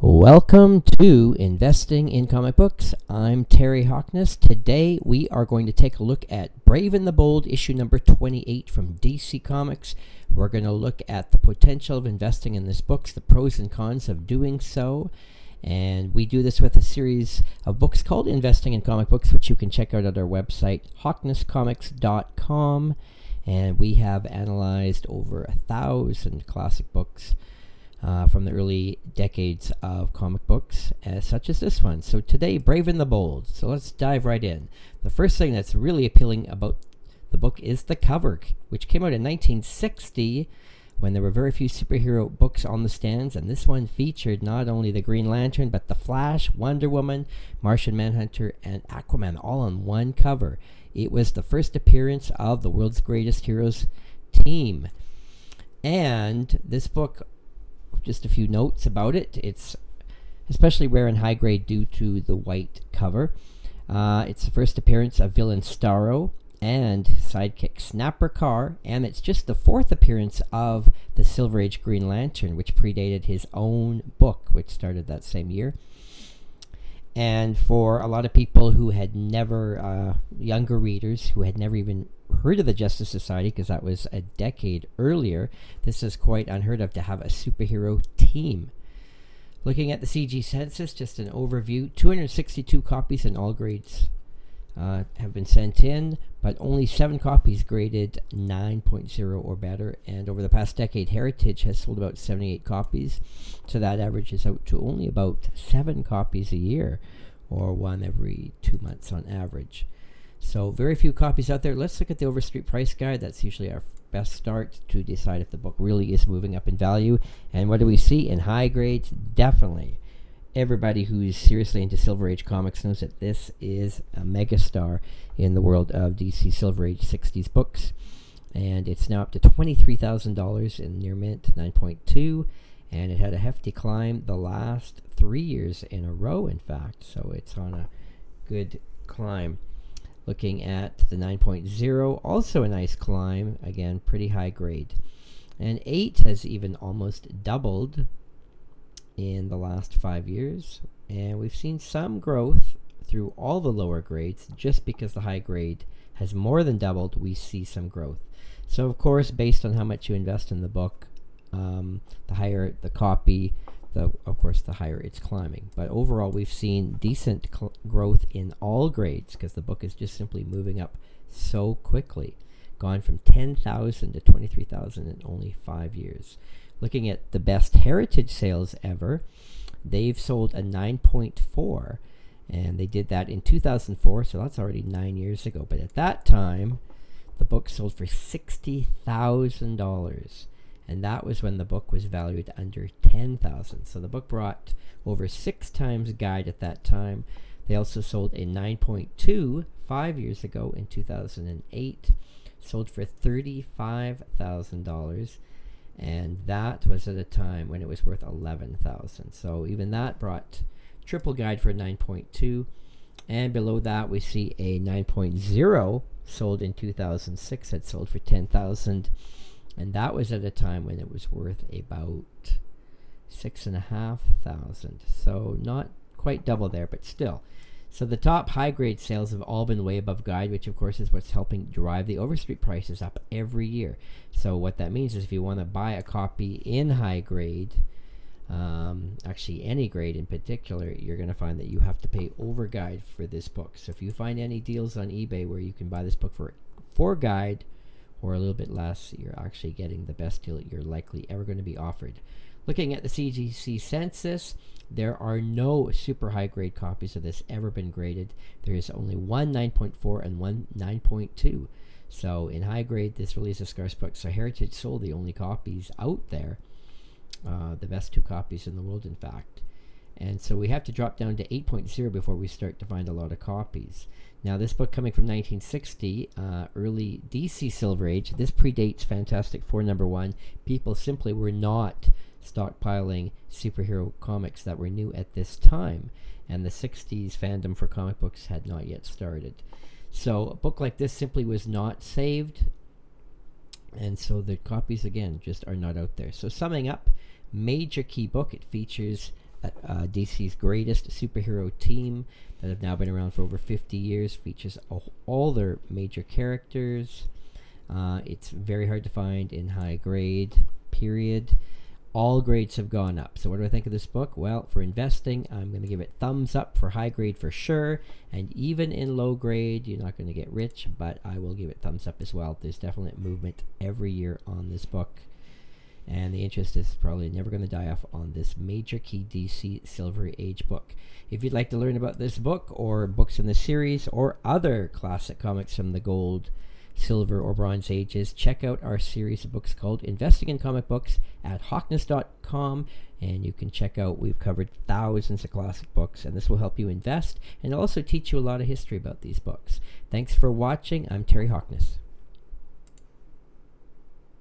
Welcome to Investing in Comic Books. I'm Terry Hoknes. Today we are going to take a look at Brave and the Bold, issue number 28 from DC Comics. We're going to look at the potential of investing in this book, the pros and cons of doing so. And we do this with a series of books called Investing in Comic Books, which you can check out at our website, hawknescomics.com. And we have analyzed over 1,000 classic books from the early decades of comic books, such as this one. So today, Brave and the Bold. So let's dive right in. The first thing that's really appealing about the book is the cover, which came out in 1960 when there were very few superhero books on the stands, and this one featured not only the Green Lantern, but the Flash, Wonder Woman, Martian Manhunter, and Aquaman all on one cover. It was the first appearance of the world's greatest heroes team. And this book, just a few notes about it. It's especially rare and high grade due to the white cover. It's the first appearance of villain Starro and sidekick Snapper Carr, and it's just the fourth appearance of the Silver Age Green Lantern, which predated his own book, which started that same year. And for a lot of people who had never, younger readers who had never even heard of the Justice Society, because that was a decade earlier, this is quite unheard of to have a superhero team. Looking at the CG census, just an overview, 262 copies in all grades have been sent in, but only 7 copies graded 9.0 or better. And over the past decade, Heritage has sold about 78 copies, so that averages out to only about 7 copies a year, or one every 2 months on average. So very few copies out there. Let's look at the Overstreet Price guide. That's usually our best start to decide if the book really is moving up in value. And what do we see in high grades? Definitely. Everybody who's seriously into Silver Age comics knows that this is a megastar in the world of DC Silver Age 60s books. And it's now up to $23,000 in near mint, 9.2. And it had a hefty climb the last 3 years in a row, in fact. So it's on a good climb. Looking at the 9.0, also a nice climb, again, pretty high grade. And 8 has even almost doubled in the last 5 years. And we've seen some growth through all the lower grades. Just because the high grade has more than doubled, we see some growth. So, of course, based on how much you invest in the book, the higher the copy, of course, the higher it's climbing. But overall, we've seen decent growth in all grades because the book is just simply moving up so quickly. Gone from 10,000 to 23,000 in only 5 years. Looking at the best Heritage sales ever, they've sold a 9.4, and they did that in 2004, so that's already 9 years ago. But at that time, the book sold for $60,000. And that was when the book was valued under $10,000. So the book brought over 6 times guide at that time. They also sold a 9.2 5 years ago in 2008. Sold for $35,000. And that was at a time when it was worth $11,000. So even that brought triple guide for 9.2. And below that we see a 9.0 sold in 2006. It sold for $10,000. And that was at a time when it was worth about $6,500. So not quite double there, but still. So the top high grade sales have all been way above guide, which of course is what's helping drive the Overstreet prices up every year. So what that means is if you want to buy a copy in high grade, actually any grade in particular, you're going to find that you have to pay over guide for this book. So if you find any deals on eBay where you can buy this book for guide, or a little bit less, you're actually getting the best deal that you're likely ever going to be offered. Looking at the CGC census, there are no super high grade copies of this ever been graded. There is only one 9.4 and one 9.2. So in high grade, this really is a scarce book. So Heritage sold the only copies out there, the best 2 copies in the world, in fact. And so we have to drop down to 8.0 before we start to find a lot of copies. Now, this book coming from 1960, early DC Silver Age, this predates Fantastic Four #1. People simply were not stockpiling superhero comics that were new at this time, and the 60s fandom for comic books had not yet started. So a book like this simply was not saved, and so the copies, again, just are not out there. So summing up, major key book. It features DC's greatest superhero team that have now been around for over 50 years. Features all their major characters. It's very hard to find in high grade, period. All grades have gone up. So what do I think of this book? Well, for investing, I'm going to give it thumbs up for high grade for sure. And even in low grade, you're not going to get rich, but I will give it thumbs up as well. There's definite movement every year on this book. And the interest is probably never going to die off on this major key DC Silver Age book. If you'd like to learn about this book or books in the series or other classic comics from the Gold, Silver, or Bronze Ages, check out our series of books called Investing in Comic Books at Hawknes.com, and you can check out, we've covered thousands of classic books, and this will help you invest and also teach you a lot of history about these books. Thanks for watching. I'm Terry Hoknes.